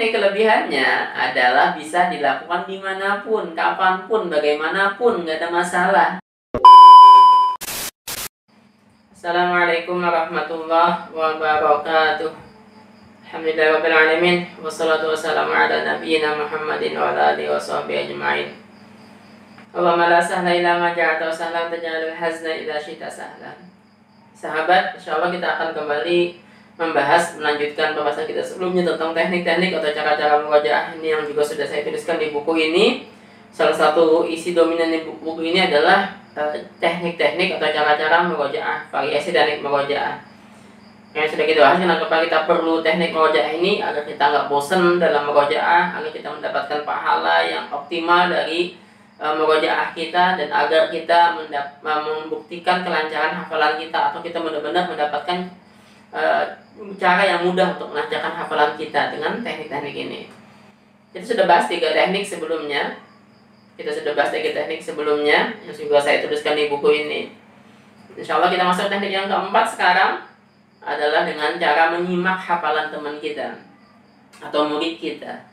ini kelebihannya adalah bisa dilakukan dimanapun, kapanpun, bagaimanapun, nggak ada masalah. Assalamualaikum warahmatullahi wabarakatuh. Alhamdulillahirabbil alamin, wassalatu wassalamu ala nabiyyina Muhammadin wa ala alihi washabbihi ajmain. Allahumma la sahla illa ma ja'altahu sahlan taj'alul hazna idza syi'ta sahlan. Sahabat, insyaallah kita akan kembali melanjutkan pembahasan kita sebelumnya tentang teknik-teknik atau cara-cara murojaah ini yang juga sudah saya tuliskan di buku ini. Salah satu isi dominan di buku ini adalah teknik-teknik atau cara-cara murojaah, variasi teknik murojaah. Yang sudah kita bahas, kenapa kita perlu teknik murojaah ini agar kita nggak bosan dalam murojaah, agar kita mendapatkan pahala yang optimal dari murojaah kita, dan agar kita membuktikan kelancaran hafalan kita, atau kita benar-benar mendapatkan cara yang mudah untuk melancarkan hafalan kita dengan teknik-teknik ini. Kita sudah bahas tiga teknik sebelumnya. Yang juga saya tuliskan di buku ini. Insya Allah kita masuk teknik yang keempat sekarang, adalah dengan cara menyimak hafalan teman kita atau murid kita.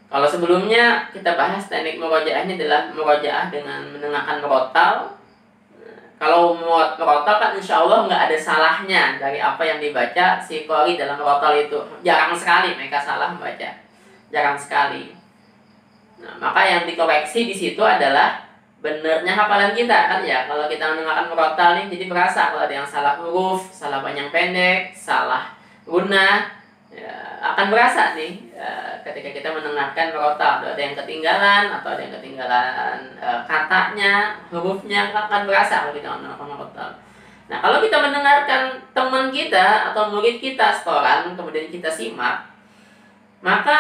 Kalau sebelumnya kita bahas teknik murojaah ini adalah murojaah dengan mendengarkan merotal. Kalau merotal kan insya Allah nggak ada salahnya dari apa yang dibaca si qori dalam merotal itu. Jarang sekali mereka salah membaca, jarang sekali. Nah, maka yang dikoreksi di situ adalah benernya hafalan kita kan ya. Kalau kita mendengarkan merotal nih, jadi berasa kalau ada yang salah huruf, salah panjang pendek, salah guna, ya, akan berasa nih ketika kita mendengarkan merotal. Ada yang ketinggalan atau ada yang ketinggalan katanya, hurufnya, akan berasa kalau kita mendengarkan merotal. Nah, kalau kita mendengarkan teman kita atau murid kita setoran, kemudian kita simak, maka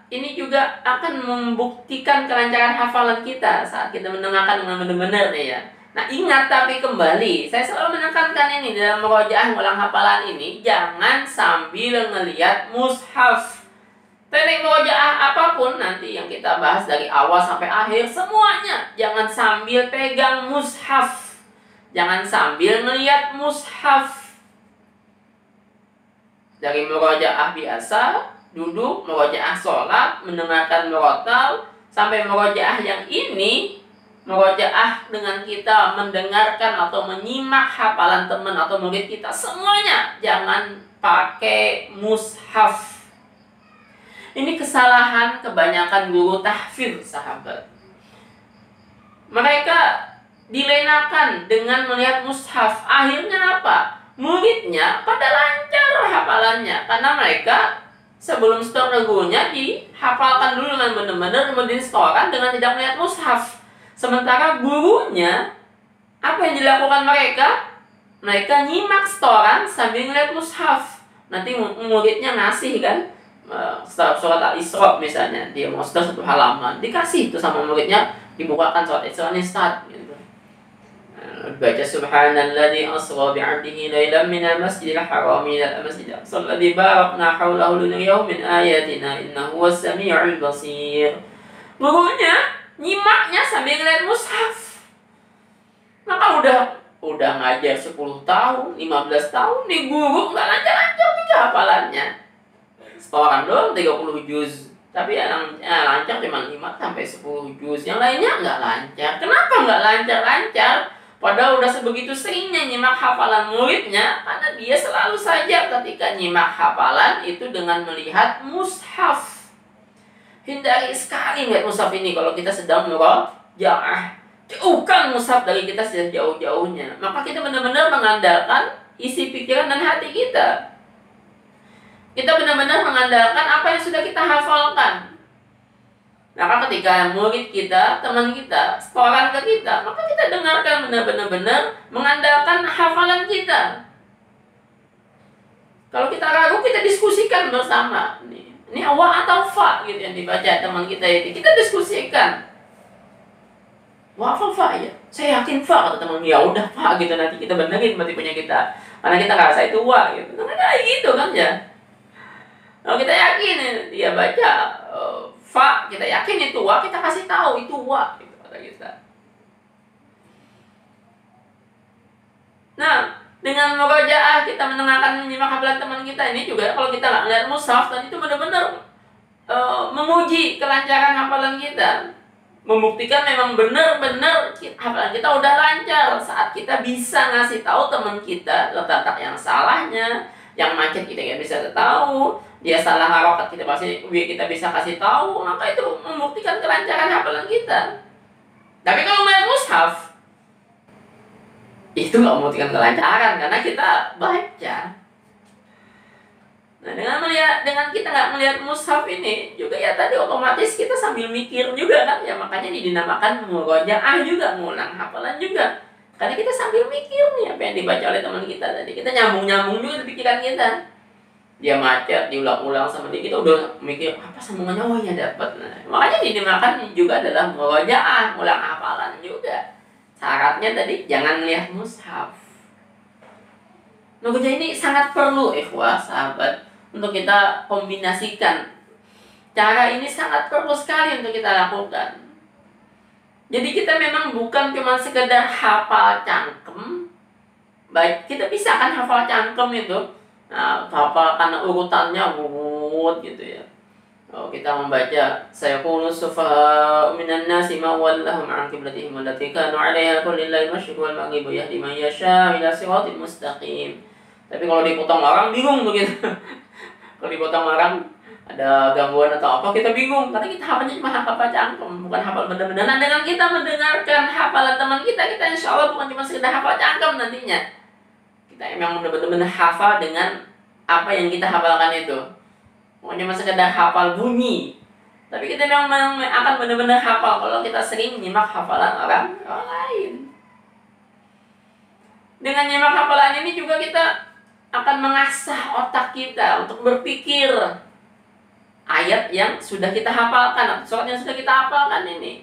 ini juga akan membuktikan kelancaran hafalan kita saat kita mendengarkan dengan benar-benar nih ya. Nah, ingat, tapi kembali saya selalu menekankan ini dalam murojaah ulang hafalan ini, jangan sambil ngelihat mushaf. Teknik murojaah apapun nanti yang kita bahas dari awal sampai akhir, semuanya jangan sambil pegang mushaf, jangan sambil ngelihat mushaf. Dari murojaah biasa, duduk, murojaah sholat, mendengarkan murotal, sampai murojaah yang ini, murojaah dengan kita mendengarkan atau menyimak hafalan teman atau murid kita, semuanya jangan pakai mushaf. Ini kesalahan kebanyakan guru tahfidz, sahabat. Mereka dilenakan dengan melihat mushaf. Akhirnya apa? Muridnya pada lancar hafalannya, karena mereka sebelum setor gurunya dihafalkan dulu dengan benar-benar, kemudian setoran dengan tidak melihat mushaf. Sementara gurunya, apa yang dilakukan mereka? Mereka nyimak setoran sambil melihat mushaf. Nanti muridnya ngasih kan, surat Al-Isra misalnya, dia mau setor satu halaman, dikasih itu sama muridnya, dibukakan surat Al-Isra ini start gitu. Baca subhanalladzi asra bi'abdihi lailan minal masjidil haram ilal masjidil aqsa alladzi barakna haulahu linuriyahu min ayatina innahu was-sami'ul basir. Gurunya nyimaknya sambil ngeliat mushaf. Maka udah ngajar 10 tahun, 15 tahun nih guru nggak lancar-lancar nih hafalannya. Setoran doang 30 juz. Tapi yang lancar cuma 5 sampai 10 juz. Yang lainnya nggak lancar. Kenapa nggak lancar-lancar? Padahal udah sebegitu seringnya nyimak hafalan muridnya, karena dia selalu saja ketika nyimak hafalan itu dengan melihat mushaf. Hindari sekali melihat mushaf ini kalau kita sedang murojaah. Jauhkan mushaf dari kita sejauh-jauhnya. Maka kita benar-benar mengandalkan isi pikiran dan hati kita. Kita benar-benar mengandalkan apa yang sudah kita hafalkan. Maka ketika murid kita, teman kita, setoran ke kita, maka kita dengarkan benar-benar mengandalkan hafalan kita. Kalau kita ragu, kita diskusikan bersama. Ini wa atau fa gitu yang dibaca teman kita itu. Kita diskusikan. Wa fa ya. Saya yakin fa, kata teman. Ya udah fa gitu, nanti kita benerin berarti punya kita. Karena kita rasa itu wa gitu. Nah, kayak gitu kan ya. Kalau kita yakin dia baca fa, kita yakin itu wa, kita kasih tahu itu wa gitu kata kita. Nah, Dengan murojaah kita mendengarkan menyimak hafalan teman kita ini juga, kalau kita nggak melihat mushaf, dan itu benar-benar menguji kelancaran hafalan kita, membuktikan memang benar-benar hafalan kita udah lancar saat kita bisa ngasih tahu teman kita letak yang salahnya, yang macet kita nggak bisa tahu, dia salah harokat kita bisa kasih tahu, maka itu membuktikan kelancaran hafalan kita. Tapi kalau melihat mushaf, itu nggak membuktikan kelancaran karena kita baca. Nah, dengan kita nggak melihat mushaf ini juga ya tadi otomatis kita sambil mikir juga kan ya, makanya dinamakan murojaah juga, ngulang hafalan juga, karena kita sambil mikir nih apa yang dibaca oleh teman kita tadi, kita nyambung juga di pikiran kita. Dia macet diulang-ulang sama dia, kita udah mikir apa sambungannya, oh ya dapat. Nah, makanya dinamakan juga adalah murojaah, ngulang hafalan juga. Syaratnya tadi jangan lihat mushaf. Murojaah ini sangat perlu ikhwah sahabat untuk kita kombinasikan. Cara ini sangat perlu sekali untuk kita lakukan. Jadi kita memang bukan cuma sekedar hafal cangkem. Baik, kita bisa kan hafal cangkem itu. Nah, hafal karena urutannya urut gitu ya. Oh, kita membaca sayaqulu sufaha minan nasi ma wallahum an qiblatihim allati kanu 'alaiha qul lillahi al-masyriqu wal maghribu yahdi man yasha ila siratal mustaqim. Tapi kalau dipotong orang bingung begitu. Kalau dipotong orang ada gangguan atau apa kita bingung karena kita hafalnya cuma hafal cangkem, bukan hafal benar-benar. Nah, dengan kita mendengarkan hafalan teman kita insya Allah bukan cuma sekedar hafal cangkem nantinya. Kita memang benar-benar hafal dengan apa yang kita hafalkan itu. Bukan cuma sekedar hafal bunyi, tapi kita memang akan benar-benar hafal kalau kita sering menyimak hafalan orang lain. Dengan nyimak hafalan ini juga kita akan mengasah otak kita untuk berpikir ayat yang sudah kita hafalkan atau surat yang sudah kita hafalkan ini.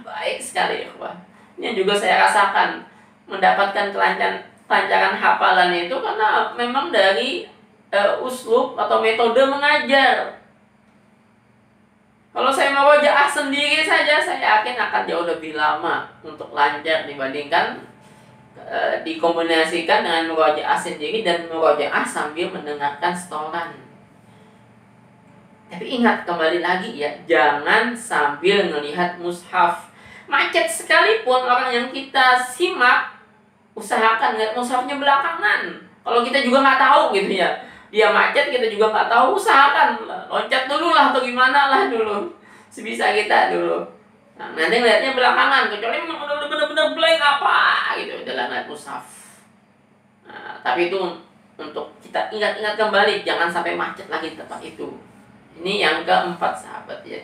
Baik sekali ya, Pak. Ini juga saya rasakan mendapatkan kelancaran hafalan itu karena memang dari uslub atau metode mengajar. Kalau saya murojaah sendiri saja, saya yakin akan jauh lebih lama untuk lancar dibandingkan dikombinasikan dengan murojaah sendiri dan murojaah sambil mendengarkan setoran. Tapi ingat kembali lagi ya, jangan sambil melihat mushaf. Macet sekalipun orang yang kita simak, usahakan lihat mushafnya belakangan. Kalau kita juga nggak tahu gitu ya, dia macet kita juga nggak tahu, usahakan loncat dulu lah atau gimana lah dulu sebisa kita dulu. Nah, nanti ngeliatnya belakangan, kecuali memang benar-benar blank apa gitu dalam lihat mushaf. Nah, tapi itu untuk kita ingat-ingat kembali, jangan sampai macet lagi di tempat itu. Ini yang keempat sahabat ya.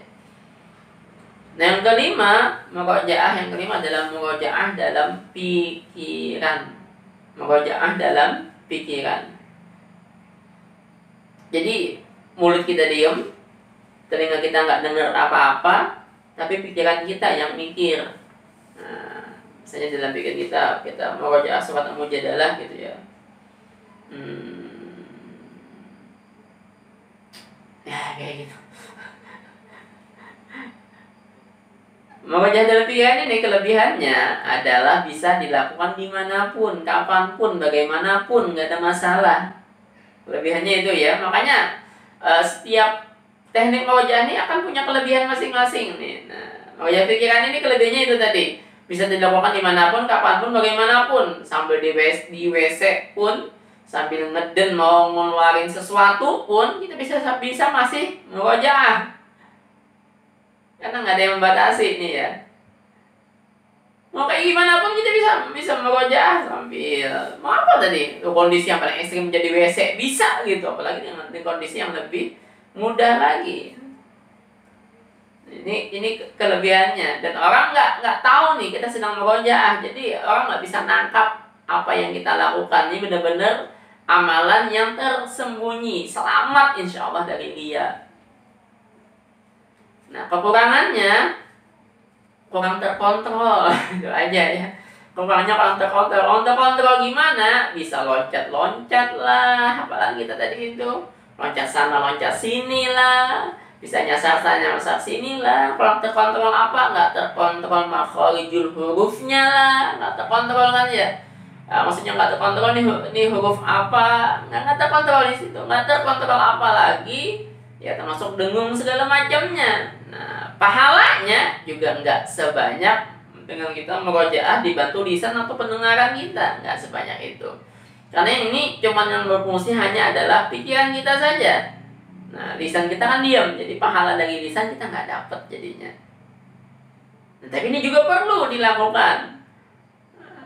Nah, yang kelima, yang kelima adalah murojaah dalam pikiran. Murojaah dalam pikiran. Jadi mulut kita diam, telinga kita nggak dengar apa-apa, tapi pikiran kita yang mikir. Nah, misalnya dalam pikiran kita murojaah surat Al-Mujadalah gitu ya. Ya kayak gitu. Murojaah dalam pikiran ini kelebihannya adalah bisa dilakukan dimanapun, kapanpun, bagaimanapun, nggak ada masalah. Kelebihannya itu ya, makanya setiap teknik murojaah ini akan punya kelebihan masing-masing nih. Nah, murojaah pikiran ini kelebihannya itu tadi, bisa dilakukan dimanapun, kapanpun, bagaimanapun, sambil di WC pun, sambil ngeden mau ngeluarin sesuatu pun kita bisa masih murojaah. Karena nggak ada yang membatasi nih ya. Mau kayak gimana pun kita bisa murojaah sambil mau apa tadi? Kondisi yang paling ekstrim menjadi WC bisa gitu, apalagi dengan kondisi yang lebih mudah lagi. Ini kelebihannya, dan orang nggak tahu nih kita sedang murojaah, jadi orang nggak bisa nangkap apa yang kita lakukan. Ini benar-benar amalan yang tersembunyi, selamat insya Allah dari dia. Nah, kekurangannya kurang terkontrol. Itu aja ya. Kekurangannya kurang terkontrol. Kurang terkontrol gimana? Bisa loncat-loncat lah, apalagi kita tadi itu loncat sana, loncat sini lah, bisa nyasar sana, nyasar sini lah. Kurang terkontrol apa? Nggak terkontrol makhorijul hurufnya lah, nggak terkontrol kan ya. maksudnya nggak terkontrol nih huruf apa, nggak terkontrol di situ, nggak terkontrol apa lagi, ya termasuk dengung segala macamnya. Nah, pahalanya juga nggak sebanyak dengan kita murojaah dibantu lisan atau pendengaran kita, nggak sebanyak itu. Karena ini cuman yang berfungsi hanya adalah pikiran kita saja. Nah, lisan kita kan diam, jadi pahala dari lisan kita nggak dapat jadinya. Nah, tapi ini juga perlu dilakukan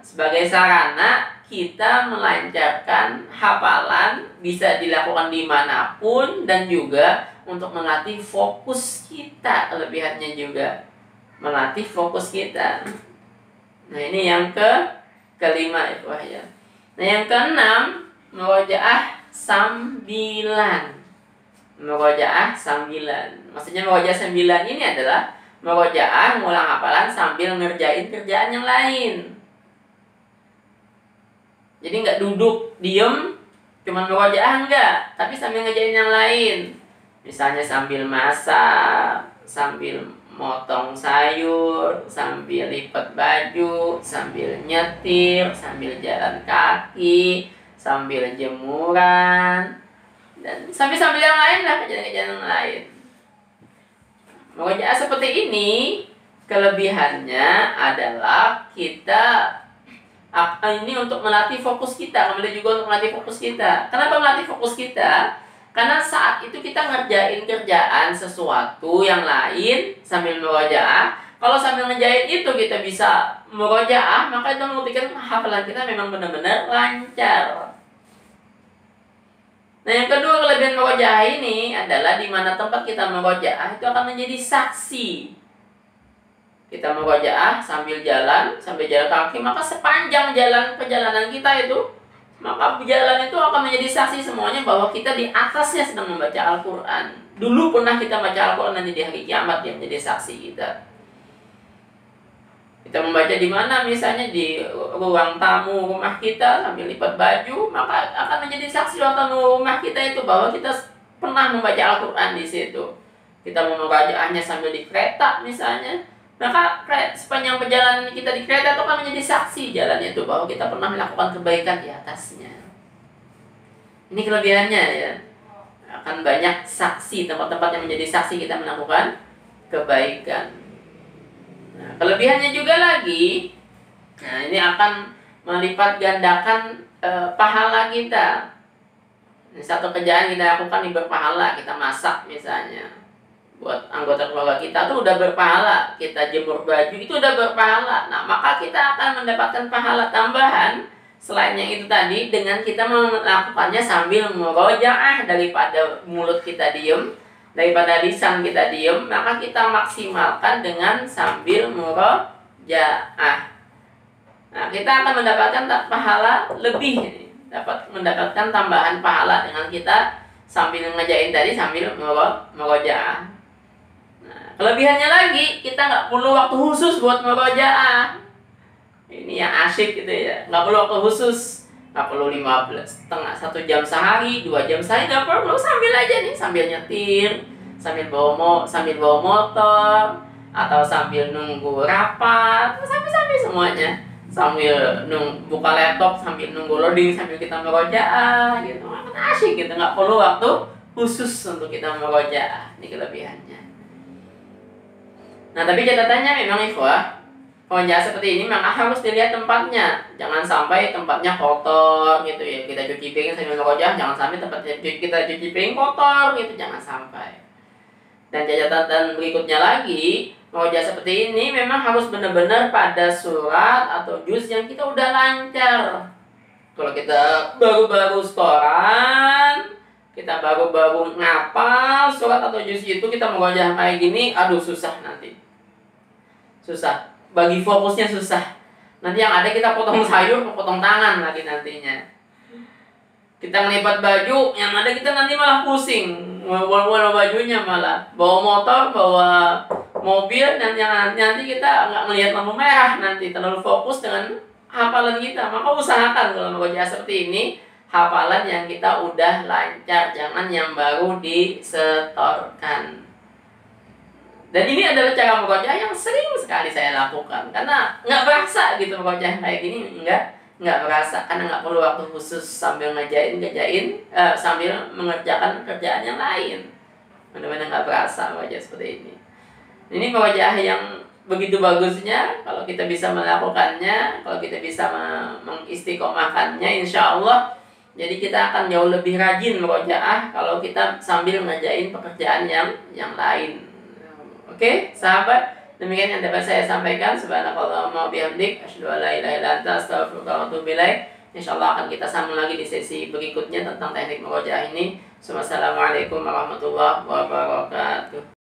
sebagai sarana kita melancarkan hafalan, bisa dilakukan dimanapun, dan juga untuk melatih fokus kita, kelebihannya juga melatih fokus kita. Nah, ini yang kelima ya. Nah, yang keenam, murojaah sambilan. Murojaah sambilan. Maksudnya murojaah sambilan ini adalah murojaah ngulang hafalan sambil ngerjain kerjaan yang lain. Jadi nggak duduk diem cuman murojaah, enggak, tapi sambil ngerjain yang lain. Misalnya sambil masak, sambil motong sayur, sambil lipat baju, sambil nyetir, sambil jalan kaki, sambil jemuran, dan sambil yang lain lah, kejadian-kejadian yang lain. Murojaah seperti ini kelebihannya adalah kita ini untuk melatih fokus kita, kemudian juga untuk melatih fokus kita. Kenapa melatih fokus kita? Karena saat itu kita ngerjain kerjaan sesuatu yang lain sambil murojaah. Kalau sambil ngerjain itu kita bisa murojaah, maka itu membuktikan hafalan kita memang benar-benar lancar. Nah, yang kedua kelebihan murojaah ini adalah di mana tempat kita murojaah itu akan menjadi saksi. Kita murojaah sambil jalan kaki, maka sepanjang perjalanan kita itu, maka jalan itu akan menjadi saksi semuanya bahwa kita di atasnya sedang membaca Al-Quran. Dulu pernah kita baca Al-Quran, nanti di hari kiamat yang menjadi saksi kita. Kita membaca di mana? Misalnya di ruang tamu rumah kita sambil lipat baju, maka akan menjadi saksi ruang tamu rumah kita itu bahwa kita pernah membaca Al-Quran di situ. Kita memurojaahnya sambil di kereta misalnya, maka sepanjang perjalanan kita di kereta itu akan menjadi saksi jalan itu bahwa kita pernah melakukan kebaikan di atasnya. Ini kelebihannya ya. Akan banyak saksi, tempat-tempat yang menjadi saksi kita melakukan kebaikan. Nah, kelebihannya juga lagi, nah ini akan melipat gandakan pahala kita. Ini satu kerjaan kita lakukan ini berpahala, kita masak misalnya. Buat anggota keluarga kita tuh udah berpahala, kita jemur baju itu udah berpahala. Nah, maka kita akan mendapatkan pahala tambahan selain yang itu tadi dengan kita melakukannya sambil murojaah. Daripada mulut kita diem, daripada lisan kita diem, maka kita maksimalkan dengan sambil murojaah. Nah, kita akan mendapatkan pahala lebih, dapat mendapatkan tambahan pahala dengan kita sambil ngejain tadi sambil murojaah. Kelebihannya lagi, kita nggak perlu waktu khusus buat murojaah. Ini yang asik gitu ya. Nggak perlu waktu khusus. Nggak perlu 1 jam sehari, 2 jam sehari, nggak perlu. Sambil aja nih, sambil nyetir, sambil bawa motor, atau sambil nunggu rapat, sambil semuanya. Sambil buka laptop, sambil nunggu loading, sambil kita murojaah gitu. Asik gitu, nggak perlu waktu khusus untuk kita murojaah. Ini kelebihannya. Nah, tapi catatannya memang ikhwah, murojaah seperti ini memang harus dilihat tempatnya. Jangan sampai tempatnya kotor gitu ya. Kita cuci piring sambil murojaah, jangan sampai tempatnya kita cuci piring kotor gitu, jangan sampai. Dan catatan berikutnya lagi, murojaah seperti ini memang harus benar-benar pada surat atau juz yang kita udah lancar. Kalau kita baru-baru setoran, kita baru-baru ngapal surat atau juz itu, kita murojaah kayak gini, aduh susah nanti. Susah, bagi fokusnya susah. Nanti yang ada kita potong sayur, potong tangan lagi nantinya. Kita ngelipat baju, yang ada kita nanti malah pusing. Bawa bajunya malah bawa motor, bawa mobil, dan nanti kita nggak ngelihat lampu merah, nanti terlalu fokus dengan hafalan kita. Maka usahakan kalau murojaah seperti ini, hafalan yang kita udah lancar, jangan yang baru disetorkan. Dan ini adalah cara murojaah yang sering sekali saya lakukan, karena nggak berasa gitu murojaah kayak gini, nggak berasa karena nggak perlu waktu khusus sambil sambil mengerjakan kerjaan yang lain. Benar-benar nggak berasa wajah seperti ini. Ini wajah yang begitu bagusnya kalau kita bisa melakukannya, kalau kita bisa mengistiqomahkannya, insya Allah. Jadi kita akan jauh lebih rajin merojaah kalau kita sambil ngerjain pekerjaan yang lain. Oke, sahabat. Demikian yang dapat saya sampaikan. Subhanakallahumma wa bihamdik, asyhadu an la ilaha illa anta, astaghfiruka wa atubu ilaik. Insyaallah akan kita sambung lagi di sesi berikutnya tentang teknik murojaah ini. Wassalamualaikum warahmatullahi wabarakatuh.